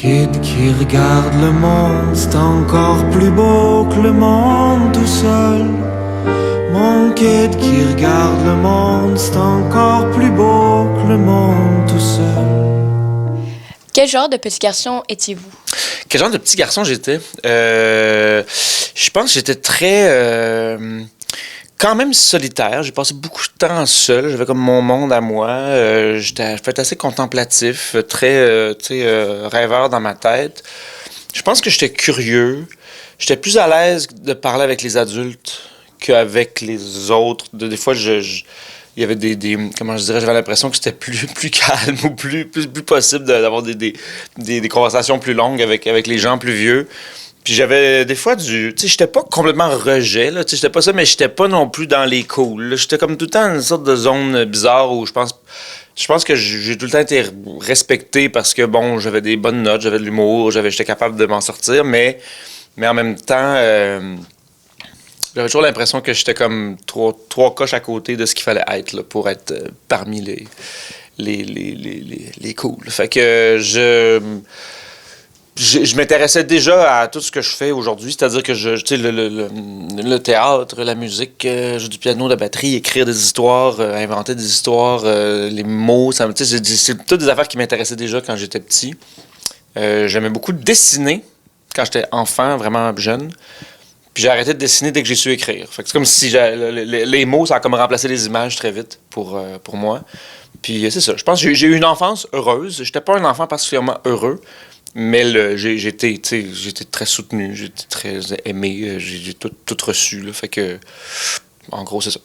Kid qui regarde le monde, c'est encore plus beau que le monde tout seul. Mon kid qui regarde le monde, c'est encore plus beau que le monde tout seul. Quel genre de petit garçon étiez-vous? Quel genre de petit garçon j'étais? Je pense que j'étais très... quand même solitaire. J'ai passé beaucoup de temps seul. J'avais comme mon monde à moi. J'étais assez contemplatif, très rêveur dans ma tête. Je pense que j'étais curieux. J'étais plus à l'aise de parler avec les adultes qu'avec les autres. Des fois, il y avait comment je dirais, j'avais l'impression que c'était plus calme ou plus possible d'avoir des conversations plus longues avec les gens plus vieux. Puis j'avais des fois tu sais, j'étais pas complètement rejet, là, tu sais, j'étais pas ça, mais j'étais pas non plus dans les cools, là. J'étais comme tout le temps dans une sorte de zone bizarre où je pense que j'ai tout le temps été respecté parce que, bon, j'avais des bonnes notes, j'avais de l'humour, j'étais capable de m'en sortir, mais en même temps, j'avais toujours l'impression que j'étais comme trois coches à côté de ce qu'il fallait être, là, pour être parmi les cools. Fait que je m'intéressais déjà à tout ce que je fais aujourd'hui, c'est-à-dire que tu sais, le théâtre, la musique, jouer du piano, de la batterie, écrire des histoires, inventer des histoires, les mots, tu sais, c'est toutes des affaires qui m'intéressaient déjà quand j'étais petit. J'aimais beaucoup dessiner quand j'étais enfant, vraiment jeune. Puis j'ai arrêté de dessiner dès que j'ai su écrire. Fait que c'est comme si les mots, ça a comme remplacé les images très vite pour moi. Puis c'est ça. Je pense que j'ai eu une enfance heureuse. J'étais pas un enfant particulièrement heureux. Mais j'étais très soutenu, j'étais très aimé, j'ai tout reçu, là, fait que, en gros, c'est ça.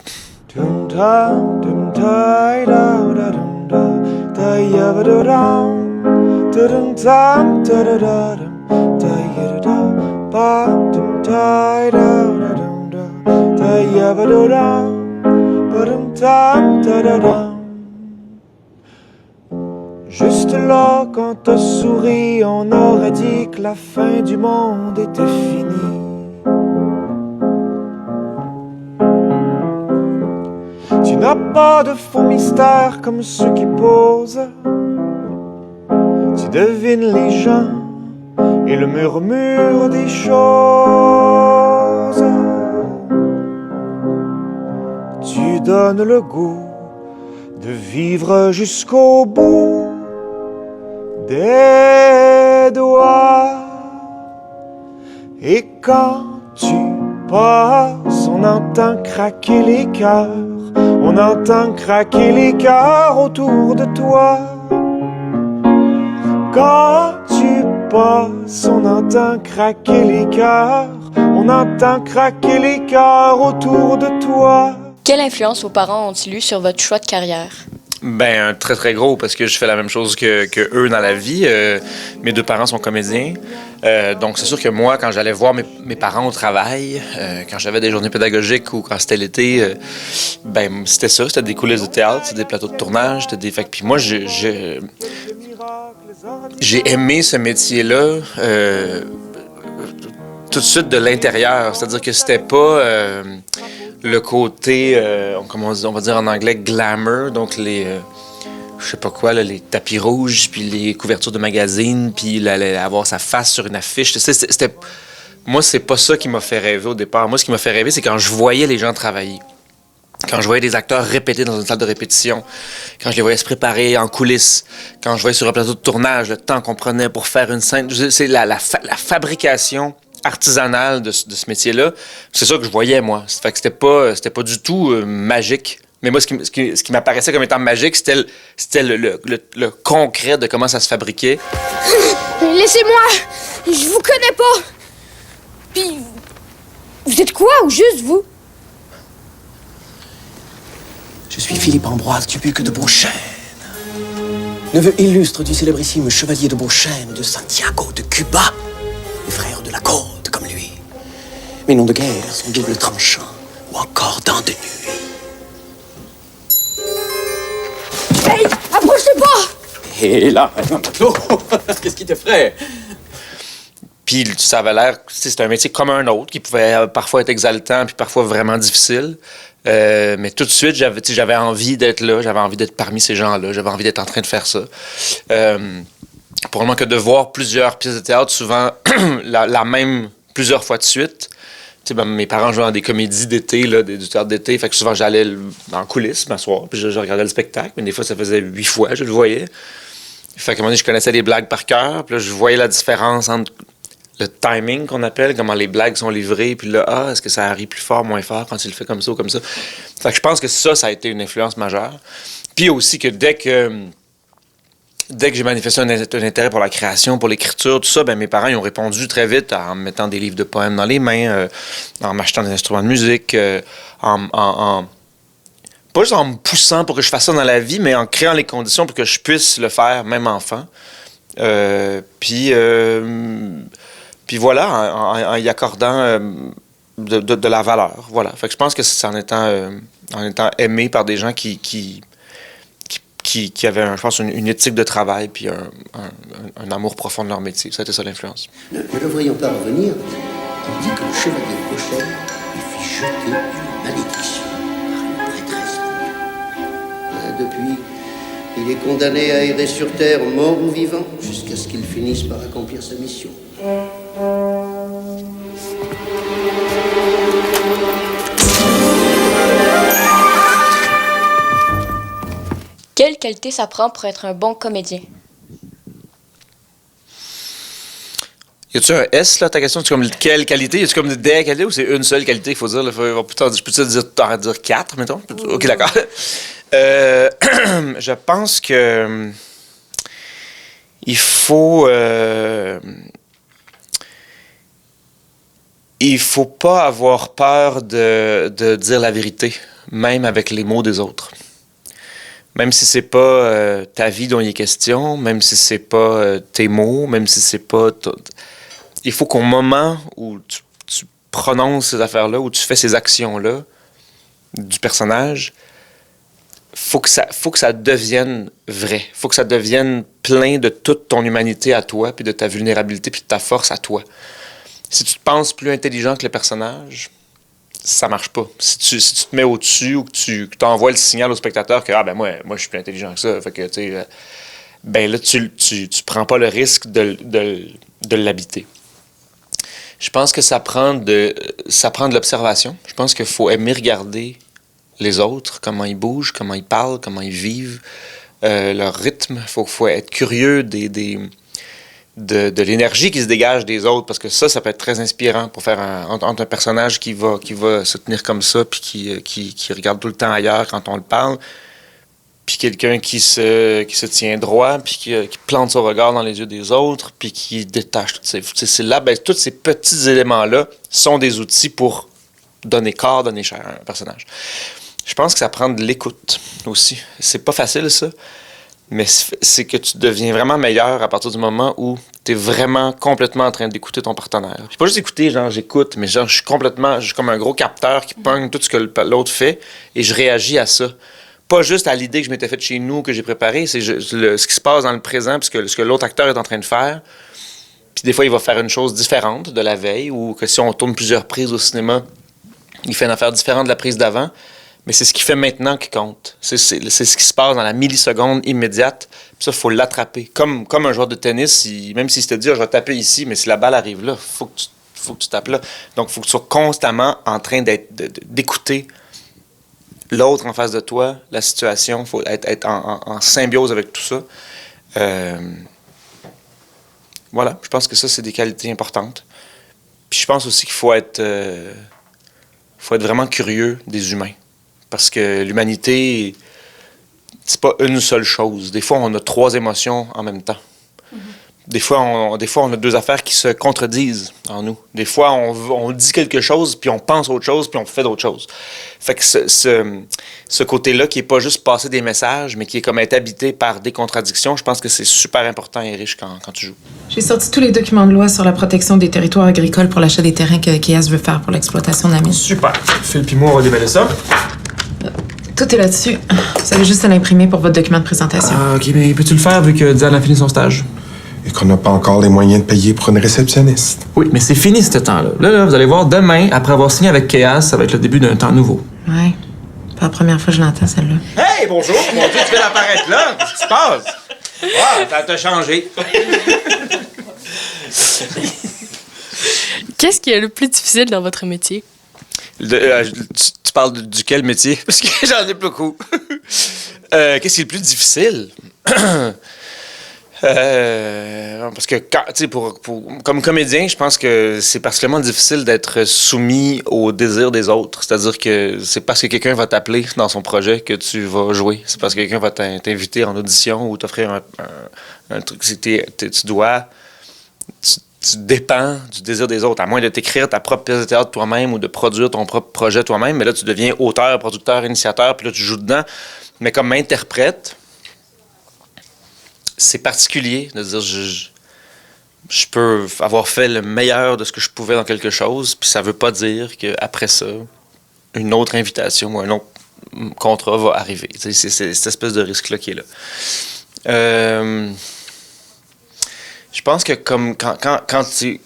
Juste là, quand t'as souri, on aurait dit que la fin du monde était finie. Tu n'as pas de faux mystères comme ceux qui posent. Tu devines les gens et le murmure des choses. Tu donnes le goût de vivre jusqu'au bout des doigts. Et quand tu passes, on entend craquer les cœurs. On entend craquer les cœurs autour de toi. Quand tu passes, on entend craquer les cœurs. On entend craquer les cœurs autour de toi. Quelle influence vos parents ont-ils eu sur votre choix de carrière? Ben, très, très gros, parce que je fais la même chose que eux dans la vie. Mes deux parents sont comédiens. Donc, c'est sûr que moi, quand j'allais voir mes parents au travail, quand j'avais des journées pédagogiques ou quand c'était l'été, ben, c'était ça. C'était des coulisses de théâtre, c'était des plateaux de tournage, c'était des... Fait que, puis moi, j'ai aimé ce métier-là tout de suite de l'intérieur. C'est-à-dire que c'était pas... le côté, on va dire en anglais, glamour, donc les, je sais pas quoi, là, les tapis rouges, puis les couvertures de magazines, puis avoir sa face sur une affiche. Moi, c'est pas ça qui m'a fait rêver au départ. Moi, ce qui m'a fait rêver, c'est quand je voyais les gens travailler. Quand je voyais des acteurs répéter dans une salle de répétition, quand je les voyais se préparer en coulisses, quand je voyais sur un plateau de tournage le temps qu'on prenait pour faire une scène. C'est la fabrication artisanale de ce métier-là. C'est ça que je voyais, moi. Fait que c'était pas du tout magique. Mais moi, ce qui m'apparaissait comme étant magique, c'était le concret de comment ça se fabriquait. Laissez-moi! Je vous connais pas! Puis, vous êtes quoi, au juste, vous? Je suis Philippe Ambroise Dubuc de Beauchêne, neveu illustre du célébrissime chevalier de Beauchêne de Santiago de Cuba, et frère de la côte comme lui. Mes noms de guerre sont double tranchant ou encore dents de nuit. Hey! Approchez pas! Et là, un matelot, qu'est-ce qui t'effraie? Puis ça avait l'air, c'était un métier comme un autre, qui pouvait parfois être exaltant, puis parfois vraiment difficile. Mais tout de suite, j'avais envie d'être là, j'avais envie d'être parmi ces gens-là, j'avais envie d'être en train de faire ça. Pour le moment que de voir plusieurs pièces de théâtre, souvent la même plusieurs fois de suite. Mes parents jouaient dans des comédies d'été, du théâtre d'été, fait que souvent j'allais en coulisses m'asseoir, puis je regardais le spectacle, mais des fois ça faisait 8 fois, je le voyais. Fait qu'à un moment donné, je connaissais les blagues par cœur, puis là, je voyais la différence entre le timing qu'on appelle, comment les blagues sont livrées, puis là, est-ce que ça arrive plus fort, moins fort quand il le fait comme ça ou comme ça. Fait que je pense que ça a été une influence majeure. Puis aussi que dès que j'ai manifesté un intérêt pour la création, pour l'écriture, tout ça, mes parents ils ont répondu très vite en me mettant des livres de poèmes dans les mains, en m'achetant des instruments de musique, pas juste en me poussant pour que je fasse ça dans la vie, mais en créant les conditions pour que je puisse le faire, même enfant. Puis voilà, en y accordant de la valeur. Voilà. Fait que je pense que c'est en étant aimé par des gens qui avaient, je pense, une éthique de travail puis un amour profond de leur métier. Ça a été ça l'influence. Ne le voyons pas revenir, on dit que le chevalier de Beauchêne lui fit jeter une malédiction par une prêtresse. Depuis, il est condamné à errer sur terre, mort ou vivant, jusqu'à ce qu'il finisse par accomplir sa mission. Quelle qualité ça prend pour être un bon comédien? Y a-tu un S, là, ta question? C'est comme quelle qualité? Y a-tu comme des qualités ou c'est une seule qualité qu'il faut dire? Là, je peux-tu dire 4, mettons? OK, d'accord. Je pense que il faut pas avoir peur de dire la vérité, même avec les mots des autres. Même si c'est pas ta vie dont il est question, même si c'est pas tes mots, même si c'est pas... Il faut qu'au moment où tu prononces ces affaires-là, où tu fais ces actions-là du personnage, faut que ça devienne vrai. Faut que ça devienne plein de toute ton humanité à toi, puis de ta vulnérabilité, puis de ta force à toi. Si tu te penses plus intelligent que le personnage, ça marche pas. Si tu te mets au-dessus ou que tu envoies le signal au spectateur que moi je suis plus intelligent que ça, fait que là tu prends pas le risque de l'habiter. Je pense que ça prend de l'observation. Je pense qu'il faut aimer regarder les autres, comment ils bougent, comment ils parlent, comment ils vivent, leur rythme. Faut être curieux de l'énergie qui se dégage des autres, parce que ça peut être très inspirant pour faire entre un personnage qui va se tenir comme ça, puis qui regarde tout le temps ailleurs quand on le parle, puis quelqu'un qui se tient droit, puis qui plante son regard dans les yeux des autres, puis qui détache toutes ces là, tous ces petits éléments-là sont des outils pour donner corps, donner chair à un personnage. Je pense que ça prend de l'écoute aussi. C'est pas facile, ça. Mais c'est que tu deviens vraiment meilleur à partir du moment où tu es vraiment complètement en train d'écouter ton partenaire. Puis pas juste écouter, genre j'écoute, mais genre je suis comme un gros capteur qui pogne tout ce que l'autre fait et je réagis à ça. Pas juste à l'idée que je m'étais faite chez nous, que j'ai préparé, c'est ce qui se passe dans le présent, puis ce que l'autre acteur est en train de faire. Puis des fois, il va faire une chose différente de la veille, ou que si on tourne plusieurs prises au cinéma, il fait une affaire différente de la prise d'avant. Mais c'est ce qu'il fait maintenant qui compte. C'est ce qui se passe dans la milliseconde immédiate. Puis ça, il faut l'attraper. Comme un joueur de tennis, même s'il se dit, je vais taper ici, mais si la balle arrive là, faut que tu tapes là. Donc, il faut que tu sois constamment en train d'écouter l'autre en face de toi, la situation. Il faut être en symbiose avec tout ça. Voilà, je pense que ça, c'est des qualités importantes. Puis je pense aussi qu'il faut être vraiment curieux des humains. Parce que l'humanité, c'est pas une seule chose. Des fois, on a 3 émotions en même temps. Des fois, on a 2 affaires qui se contredisent en nous. Des fois, on dit quelque chose, puis on pense autre chose, puis on fait d'autres choses. Fait que ce côté-là, qui est pas juste passer des messages, mais qui est comme être habité par des contradictions, je pense que c'est super important et riche quand tu joues. J'ai sorti tous les documents de loi sur la protection des territoires agricoles pour l'achat des terrains que Kéas veut faire pour l'exploitation de la mine. Super. Phil puis moi, on va déballer ça. Tout est là-dessus. Vous avez juste à l'imprimer pour votre document de présentation. Ah, OK, mais peux-tu le faire vu que Diane a fini son stage? Et qu'on n'a pas encore les moyens de payer pour une réceptionniste. Oui, mais c'est fini ce temps-là. Là, vous allez voir, demain, après avoir signé avec Kéas, ça va être le début d'un temps nouveau. Ouais. Pas la première fois que je l'entends, celle-là. Hey, bonjour! Mon Dieu, tu viens d'apparaître là! Qu'est-ce qui se passe? Ah, ça t'a changé. Qu'est-ce qui est le plus difficile dans votre métier? Tu parles duquel métier? Parce que j'en ai beaucoup. Qu'est-ce qui est le plus difficile? Parce que, tu sais, comme comédien, je pense que c'est particulièrement difficile d'être soumis aux désirs des autres. C'est-à-dire que c'est parce que quelqu'un va t'appeler dans son projet que tu vas jouer. C'est parce que quelqu'un va t'inviter en audition ou t'offrir un truc. Tu dépends du désir des autres. À moins de t'écrire ta propre pièce de théâtre toi-même ou de produire ton propre projet toi-même, mais là, tu deviens auteur, producteur, initiateur, puis là, tu joues dedans. Mais comme interprète, c'est particulier de dire je peux avoir fait le meilleur de ce que je pouvais dans quelque chose, puis ça veut pas dire qu'après ça, une autre invitation ou un autre contrat va arriver. C'est cette espèce de risque-là qui est là. Je pense que comme quand tu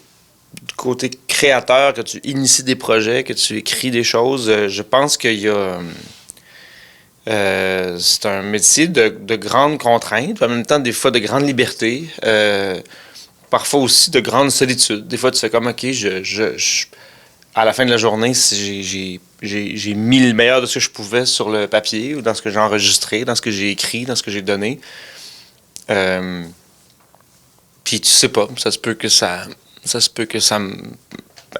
du côté créateur, que tu inities des projets, que tu écris des choses, je pense qu'il y a... c'est un métier de grandes contraintes, en même temps des fois de grande liberté, parfois aussi de grande solitude. Des fois tu fais comme OK, à la fin de la journée, j'ai mis le meilleur de ce que je pouvais sur le papier ou dans ce que j'ai enregistré, dans ce que j'ai écrit, dans ce que j'ai donné. Puis tu sais pas, ça se peut que ça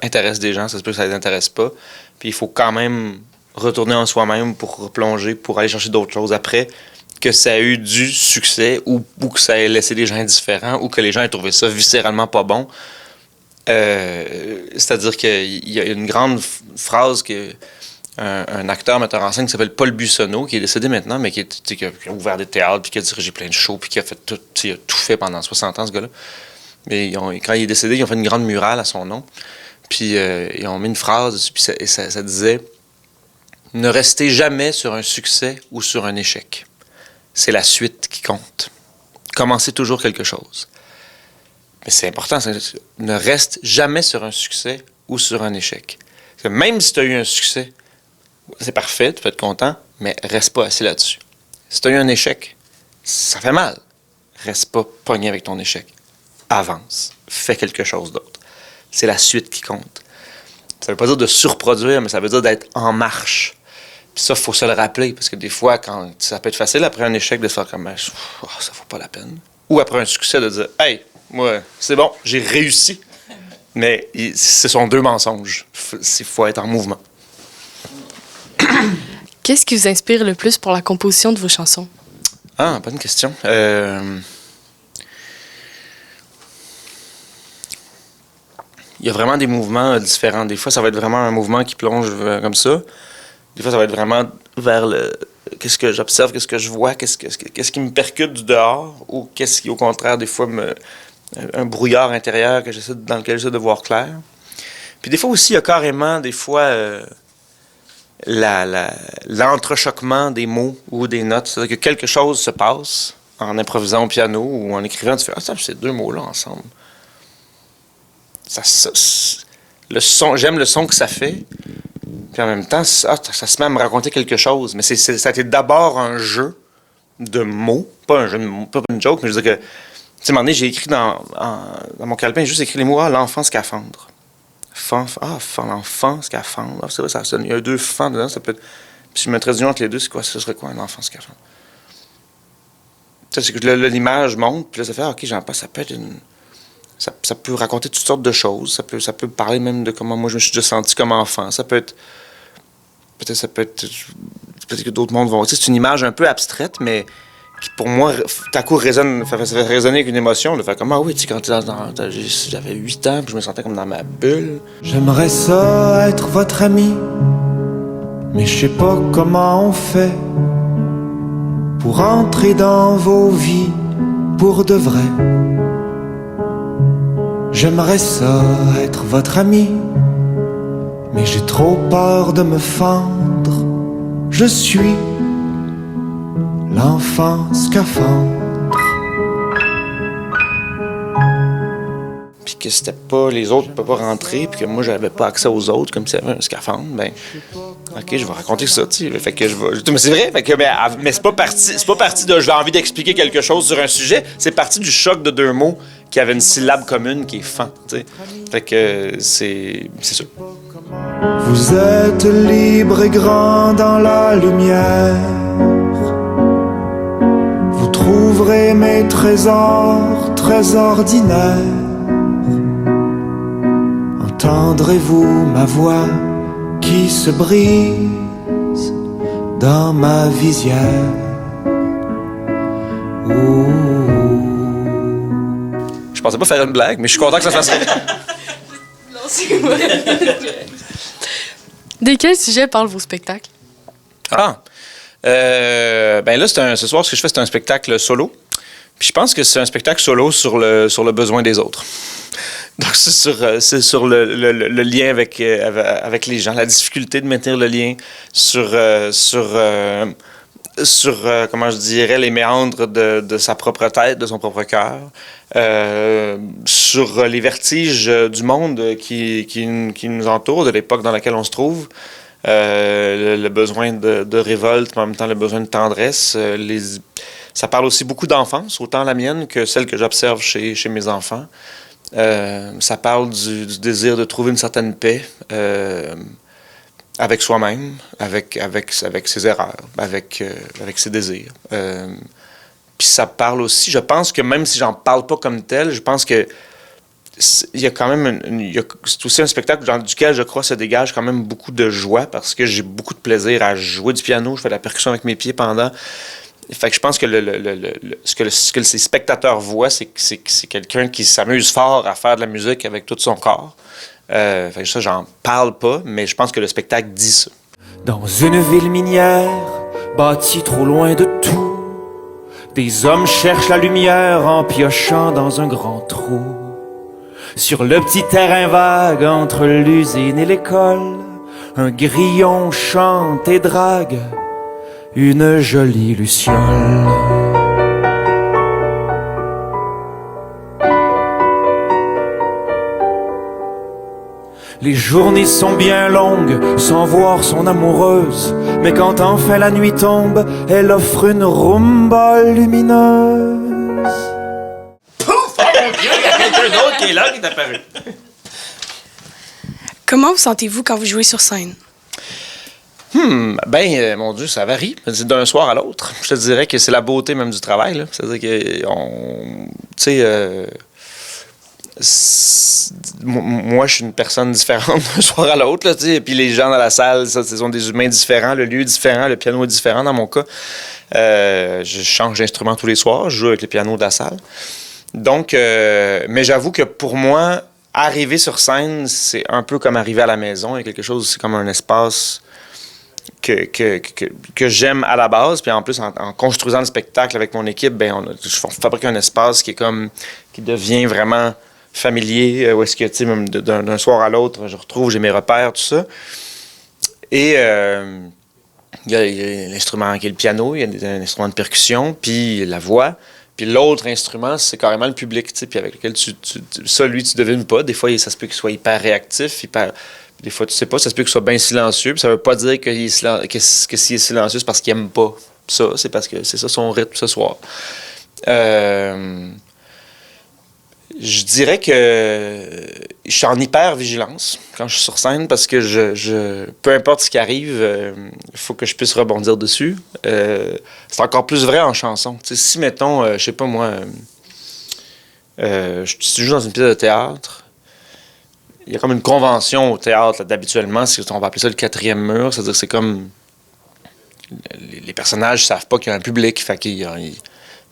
intéresse des gens, ça se peut que ça les intéresse pas. Puis il faut quand même retourner en soi-même pour replonger, pour aller chercher d'autres choses après, que ça a eu du succès ou que ça ait laissé des gens indifférents ou que les gens aient trouvé ça viscéralement pas bon. C'est-à-dire qu'il y a une grande phrase que un acteur, metteur en scène qui s'appelle Paul Buissonneau, qui est décédé maintenant, mais qui a ouvert des théâtres, puis qui a dirigé plein de shows, puis qui a fait tout, il a tout fait pendant 60 ans, ce gars-là. Mais quand il est décédé, ils ont fait une grande murale à son nom. Puis ils ont mis une phrase dessus, puis ça disait « Ne restez jamais sur un succès ou sur un échec. C'est la suite qui compte. Commencez toujours quelque chose. » Mais c'est important, ne reste jamais sur un succès ou sur un échec. Parce que même si tu as eu un succès, c'est parfait, tu peux être content, mais reste pas assis là-dessus. Si tu as eu un échec, ça fait mal. Reste pas pogné avec ton échec. Avance. Fais quelque chose d'autre. C'est la suite qui compte. Ça veut pas dire de surproduire, mais ça veut dire d'être en marche. Puis ça, il faut se le rappeler, parce que des fois, ça peut être facile après un échec de se faire comme ça vaut pas la peine. Ou après un succès de dire hey, moi, c'est bon, j'ai réussi. Mais ce sont 2 mensonges. Il faut être en mouvement. Qu'est-ce qui vous inspire le plus pour la composition de vos chansons? Ah, bonne question. Il y a vraiment des mouvements différents. Des fois, ça va être vraiment un mouvement qui plonge comme ça. Des fois, ça va être vraiment vers qu'est-ce que j'observe, qu'est-ce que je vois, qu'est-ce qui me percute du dehors, ou qu'est-ce qui, au contraire, des fois, un brouillard intérieur dans lequel j'essaie de voir clair. Puis des fois aussi, il y a carrément, des fois, l'entrechoquement des mots ou des notes. C'est-à-dire que quelque chose se passe en improvisant au piano ou en écrivant, tu fais « Ah, ça, ces 2 mots-là ensemble. » Le son, j'aime le son que ça fait. Puis en même temps, ça se met à me raconter quelque chose. Mais ça a été d'abord un jeu de mots. Pas un jeu de mots, pas une joke, mais je veux dire que... Tu sais, à un moment donné, j'ai écrit dans mon calepin, j'ai juste écrit les mots « Ah, l'enfant scaphandre ». L'enfant scaphandre. Ah, c'est vrai, ça sonne. Il y a 2 fans dedans, ça peut être... Puis si je me traduis entre les 2, ce serait quoi un enfant scaphandre? Tu sais, c'est que l'image monte, puis là, ça fait, OK, j'en passe, ça peut être Ça peut raconter toutes sortes de choses. Ça peut parler même de comment moi je me suis déjà senti comme enfant. Ça peut être... Peut-être que d'autres mondes vont... Tu sais, c'est une image un peu abstraite, mais qui, pour moi, tout à coup, fait résonner avec une émotion. De faire comme, ah oui, tu sais, quand j'avais 8 ans, puis je me sentais comme dans ma bulle. J'aimerais ça être votre ami, mais je sais pas comment on fait pour entrer dans vos vies pour de vrai. J'aimerais ça être votre ami, mais j'ai trop peur de me fendre. Je suis l'enfant scaphandre. Puis que c'était pas... Les autres ne pouvaient pas rentrer, puis que moi, j'avais pas accès aux autres, comme s'il y avait un scaphandre. Ben, OK, je vais raconter ça, tu sais. Fait que je vais... Mais c'est vrai, fait que, mais c'est pas parti de j'ai envie d'expliquer quelque chose sur un sujet. C'est parti du choc de 2 mots qui avaient une syllabe commune qui est fan, tu sais. Fait que c'est ça. Vous êtes libre et grand dans la lumière. Vous trouverez mes trésors très ordinaires. Entendrez-vous ma voix qui se brise dans ma visière? Ouh. Je pensais pas faire une blague, mais je suis content que ça fasse rire. Non, c'est moi. De quel sujet parlent vos spectacles? Ben là, ce soir, ce que je fais, c'est un spectacle solo. Puis je pense que c'est un spectacle solo sur le besoin des autres. Donc, c'est sur le lien avec les gens, la difficulté de maintenir le lien sur comment je dirais, les méandres de sa propre tête, de son propre cœur, sur les vertiges du monde qui nous entoure, de l'époque dans laquelle on se trouve, le besoin de révolte, mais en même temps le besoin de tendresse. Ça parle aussi beaucoup d'enfance, autant la mienne que celle que j'observe chez mes enfants. Ça parle du désir de trouver une certaine paix avec soi-même, avec ses erreurs, avec ses désirs. Puis ça parle aussi, je pense que même si j'en parle pas comme tel, je pense que il y a quand même c'est aussi un spectacle duquel je crois se dégage quand même beaucoup de joie parce que j'ai beaucoup de plaisir à jouer du piano, je fais de la percussion avec mes pieds pendant. Fait que je pense que ce que ces spectateurs voient, c'est quelqu'un qui s'amuse fort à faire de la musique avec tout son corps. Fait que ça, j'en parle pas, mais je pense que le spectacle dit ça. Dans une ville minière, bâtie trop loin de tout, des hommes cherchent la lumière en piochant dans un grand trou. Sur le petit terrain vague entre l'usine et l'école, un grillon chante et drague une jolie luciole. Les journées sont bien longues sans voir son amoureuse, mais quand enfin la nuit tombe, elle offre une rumba lumineuse. Pouf! Oh mon Dieu, il y a quelqu'un d'autre qui est là, qui est apparu. Comment vous sentez-vous quand vous jouez sur scène? Mon Dieu, ça varie. C'est d'un soir à l'autre. Je te dirais que c'est la beauté même du travail, là. C'est-à-dire que moi, je suis une personne différente d'un soir à l'autre, là, tu sais. Et puis les gens dans la salle, ce sont des humains différents, le lieu est différent, le piano est différent dans mon cas. Je change d'instrument tous les soirs, je joue avec le piano de la salle. Donc, mais j'avoue que pour moi, arriver sur scène, c'est un peu comme arriver à la maison. Il y a quelque chose, c'est comme un espace que j'aime à la base. Puis en plus, en construisant le spectacle avec mon équipe, je fabrique un espace qui devient vraiment familier, où est-ce que, tu sais, même d'un soir à l'autre, j'ai mes repères, tout ça. Et il y a l'instrument qui est le piano, il y a un instrument de percussion, puis la voix. Puis l'autre instrument, c'est carrément le public, tu sais, puis avec lequel tu devines pas. Des fois, ça se peut qu'il soit hyper réactif, des fois, tu sais pas, ça se peut qu'il soit bien silencieux, puis ça veut pas dire que s'il est silencieux, c'est parce qu'il aime pas ça, c'est parce que c'est ça son rythme ce soir. Je dirais que je suis en hyper-vigilance quand je suis sur scène parce que peu importe ce qui arrive, il faut que je puisse rebondir dessus. C'est encore plus vrai en chanson. T'sais, si, mettons, je sais pas moi, Si tu joues dans une pièce de théâtre, il y a comme une convention au théâtre, là, habituellement, on va appeler ça le quatrième mur, c'est-à-dire que c'est comme... Les personnages ne savent pas qu'il y a un public, fait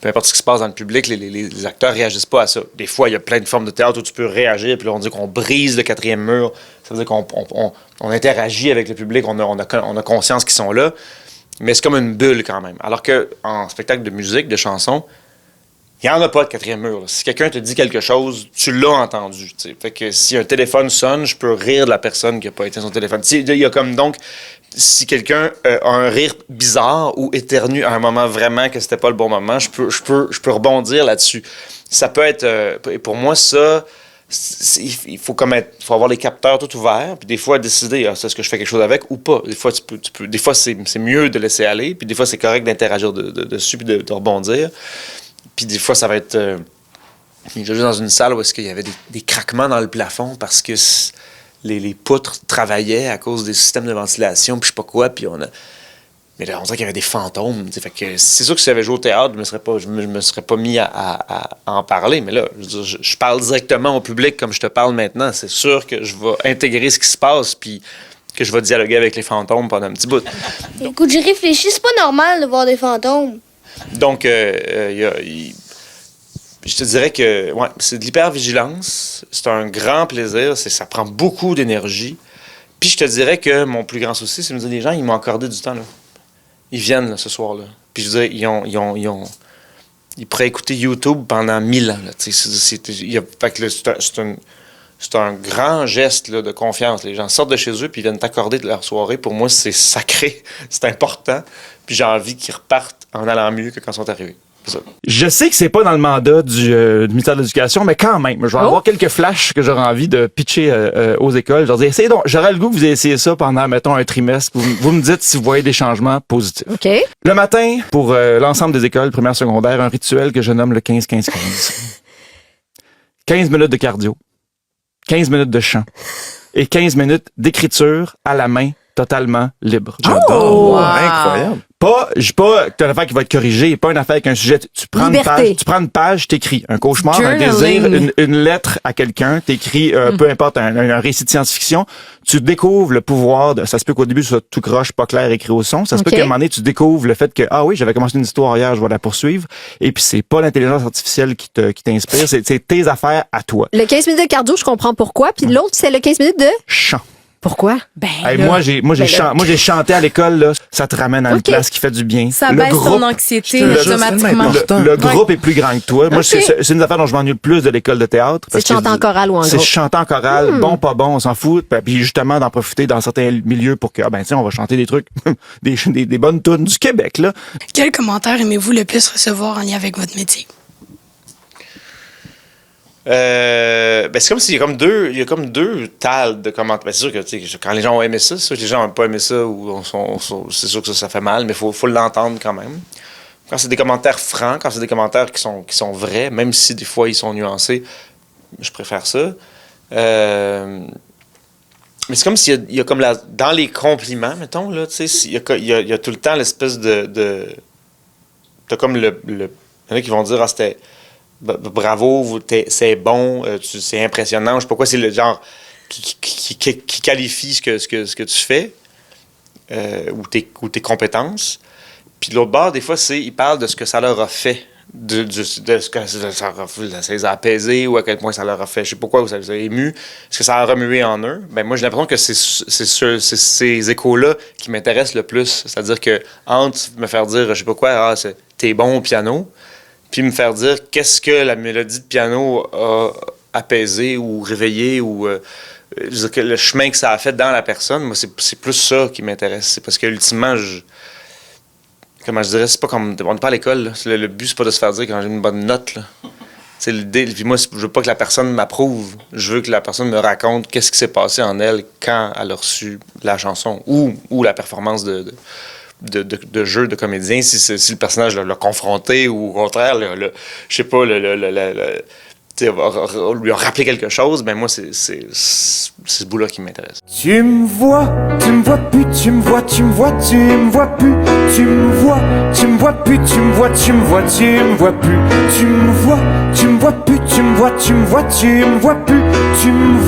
peu importe ce qui se passe dans le public, les acteurs réagissent pas à ça. Des fois, il y a plein de formes de théâtre où tu peux réagir, puis là, on dit qu'on brise le quatrième mur, ça veut dire qu'on interagit avec le public, on a conscience qu'ils sont là, mais c'est comme une bulle quand même. Alors qu'en spectacle de musique, de chansons, il n'y en a pas de quatrième mur. Là. Si quelqu'un te dit quelque chose, tu l'as entendu. T'sais. Fait que si un téléphone sonne, je peux rire de la personne qui n'a pas éteint son téléphone. Il y a comme donc, si quelqu'un a un rire bizarre ou éternue à un moment vraiment que c'était pas le bon moment, je peux rebondir là-dessus. Ça peut être... pour moi, ça... Il faut avoir les capteurs tout ouverts, puis des fois décider est-ce que je fais quelque chose avec ou pas. Des fois, des fois c'est mieux de laisser aller, puis des fois, c'est correct d'interagir dessus puis de rebondir. Puis des fois, ça va être... j'ai joué dans une salle où est-ce qu'il y avait des craquements dans le plafond parce que les poutres travaillaient à cause des systèmes de ventilation, puis je sais pas quoi, puis mais là, on dirait qu'il y avait des fantômes. Fait que c'est sûr que si j'avais joué au théâtre, je me serais pas mis à en parler. Mais là, je parle directement au public comme je te parle maintenant. C'est sûr que je vais intégrer ce qui se passe, puis que je vais dialoguer avec les fantômes pendant un petit bout. Écoute, j'ai réfléchi, c'est pas normal de voir des fantômes. Donc, je te dirais que c'est de l'hypervigilance. C'est un grand plaisir. Ça prend beaucoup d'énergie. Puis je te dirais que mon plus grand souci, c'est de me dire, les gens, ils m'ont accordé du temps. Là. Ils viennent là, ce soir-là. Puis je veux dire, ils pourraient écouter YouTube pendant 1000 ans. Là, c'est un grand geste là, de confiance. Les gens sortent de chez eux puis ils viennent t'accorder de leur soirée. Pour moi, c'est sacré, c'est important. Puis j'ai envie qu'ils repartent en allant mieux que quand ils sont arrivés. Je sais que c'est pas dans le mandat du ministère de l'Éducation, mais quand même, je vais avoir quelques flashs que j'aurais envie de pitcher aux écoles. Je leur dis, essayez donc, j'aurais le goût que vous essayez ça pendant, mettons, un trimestre. Vous me dites si vous voyez des changements positifs. OK. Le matin, pour l'ensemble des écoles primaires secondaires, un rituel que je nomme le 15-15-15. 15 minutes de cardio, 15 minutes de chant et 15 minutes d'écriture à la main totalement libre. J'adore. Wow. Incroyable. T'as une affaire qui va être corrigée, pas une affaire avec un sujet. Tu prends une page, t'écris un cauchemar, Journaling. un désir, une lettre à quelqu'un, t'écris, peu importe, un récit de science-fiction. Tu découvres le pouvoir ça se peut qu'au début, ça soit tout croche, pas clair, écrit au son. Ça se peut qu'à un moment donné, tu découvres le fait que, oui, j'avais commencé une histoire hier, je vais la poursuivre. Et puis, c'est pas l'intelligence artificielle qui t'inspire, c'est tes affaires à toi. Le 15 minutes de cardio, je comprends pourquoi. Puis l'autre, c'est le 15 minutes de... Chant. Pourquoi? Moi, j'ai chanté à l'école, là. Ça te ramène à une place qui fait du bien. Ça baisse ton anxiété automatiquement. Le groupe est plus grand que toi. Moi, c'est une affaire dont je m'ennuie le plus de l'école de théâtre. C'est chanter en chorale ou en groupe? C'est chanter en chorale. Bon, pas bon, on s'en fout. Puis justement, d'en profiter dans certains milieux pour que, on va chanter des trucs, des bonnes tunes du Québec, là. Quel commentaire aimez-vous le plus recevoir en lien avec votre métier? C'est comme s'il y a comme deux tales de commentaires. C'est sûr que quand les gens ont aimé ça, c'est sûr que les gens n'ont pas aimé ça ou c'est sûr que ça fait mal, mais faut l'entendre quand même. Quand c'est des commentaires francs, quand c'est des commentaires qui sont vrais, même si des fois ils sont nuancés, je préfère ça. Mais c'est comme s'il y a comme dans les compliments, mettons, là, tu sais, il y a tout le temps l'espèce de t'as comme il y en a qui vont dire, c'était bravo, c'est bon, c'est impressionnant. Je sais pas quoi, c'est le genre qui qualifie ce que tu fais ou tes compétences. Puis de l'autre bord, des fois, ils parlent de ce que ça leur a fait, de ce que ça les a apaisés ou à quel point ça leur a fait, je sais pas quoi, ça les a émus, ce que ça a remué en eux. Ben moi, j'ai l'impression que c'est ces échos-là qui m'intéressent le plus. C'est-à-dire que entre me faire dire, je sais pas quoi, t'es bon au piano, puis me faire dire qu'est-ce que la mélodie de piano a apaisé ou réveillé ou le chemin que ça a fait dans la personne, moi, c'est plus ça qui m'intéresse. C'est parce que ultimement, comment je dirais, c'est pas comme... On n'est pas à l'école, là. Le but, c'est pas de se faire dire quand j'ai une bonne note, là. C'est l'idée. Puis moi, je veux pas que la personne m'approuve. Je veux que la personne me raconte qu'est-ce qui s'est passé en elle quand elle a reçu la chanson ou la performance de jeu de comédien, si le personnage l'a confronté ou au contraire, je sais pas, lui ont rappelé quelque chose, ben moi, c'est ce bout-là qui m'intéresse. Tu me vois plus, tu me vois plus, tu me vois, tu me vois plus, tu me vois plus, tu me vois, tu me vois plus, tu me vois, tu me vois plus, tu me vois, tu me vois, tu me vois plus, tu me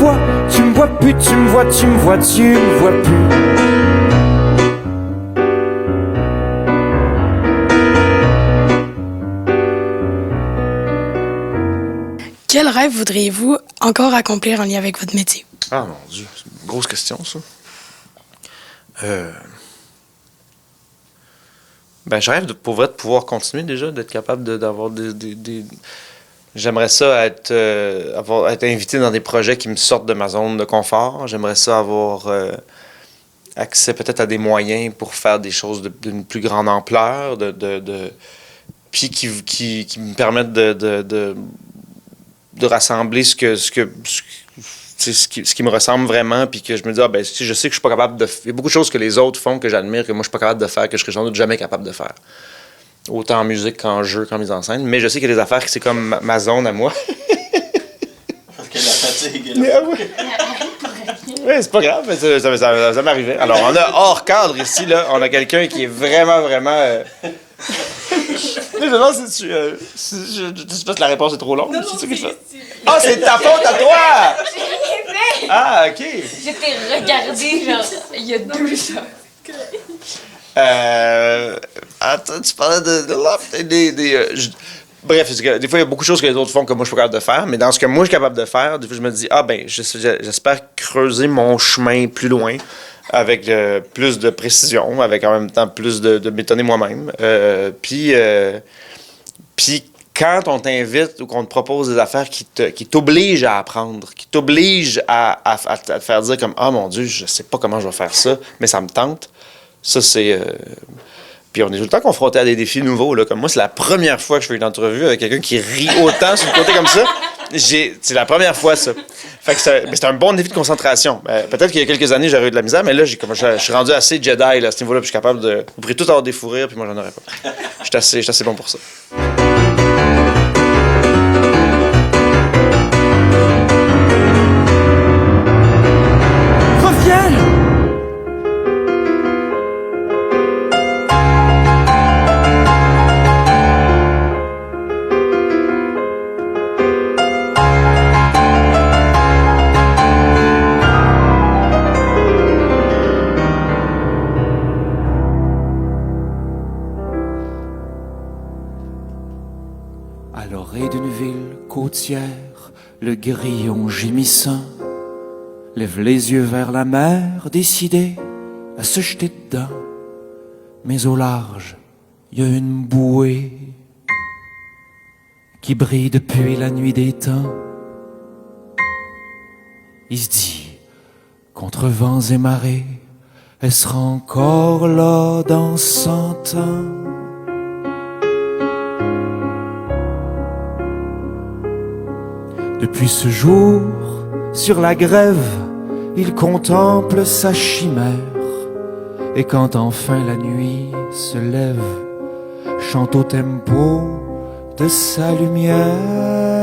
vois plus, tu me vois, tu me vois, tu me vois plus. Quel rêve voudriez-vous encore accomplir en lien avec votre métier? Ah mon Dieu, c'est une grosse question, ça. Ben, je rêve de pouvoir continuer déjà, d'être capable d'avoir des... J'aimerais ça être invité dans des projets qui me sortent de ma zone de confort. J'aimerais ça avoir accès peut-être à des moyens pour faire des choses d'une plus grande ampleur, puis qui me permettent de rassembler ce qui me ressemble vraiment, puis que je me dis, je sais que je suis pas capable de... Il y a beaucoup de choses que les autres font, que j'admire, que moi je suis pas capable de faire, que je serais sans doute jamais capable de faire. Autant en musique qu'en jeu, qu'en mise en scène. Mais je sais qu'il y a des affaires que c'est comme ma zone à moi. Parce que la fatigue est là. Oui, c'est pas grave, mais ça m'arrivait. Alors, on a hors cadre ici, là, on a quelqu'un qui est vraiment... Je me demande si je sais pas si la réponse est trop longue. Ah, c'est ta faute à toi! Ah, OK. Je t'ai regardé, genre, il y a 2 heures. Attends, tu parlais bref, des fois, il y a beaucoup de choses que les autres font que moi, je suis pas capable de faire. Mais dans ce que moi, je suis capable de faire, des fois, je me dis, j'espère creuser mon chemin plus loin, avec plus de précision, avec en même temps plus de m'étonner moi-même. Puis quand on t'invite ou qu'on te propose des affaires qui t'obligent à apprendre, qui t'obligent à te faire dire comme « Ah, mon Dieu, je sais pas comment je vais faire ça, mais ça me tente », ça, c'est... Puis on est tout le temps confronté à des défis nouveaux. Là. Comme moi, c'est la première fois que je fais une entrevue avec quelqu'un qui rit autant sur le côté comme ça. C'est la première fois, ça. Fait que c'est un bon défi de concentration. Peut-être qu'il y a quelques années, j'aurais eu de la misère, mais là, je suis rendu assez Jedi là, à ce niveau-là, puis je suis capable de... Vous pourrez tout avoir des fous rires, puis moi, j'en aurais pas. Je suis assez bon pour ça. À l'orée d'une ville côtière, le grillon gémissant lève les yeux vers la mer, décidé à se jeter dedans. Mais au large, il y a une bouée qui brille depuis la nuit des temps. Il se dit, contre vents et marées, elle sera encore là dans 100 ans. Depuis ce jour, sur la grève, il contemple sa chimère. Et quand enfin la nuit se lève, chante au tempo de sa lumière.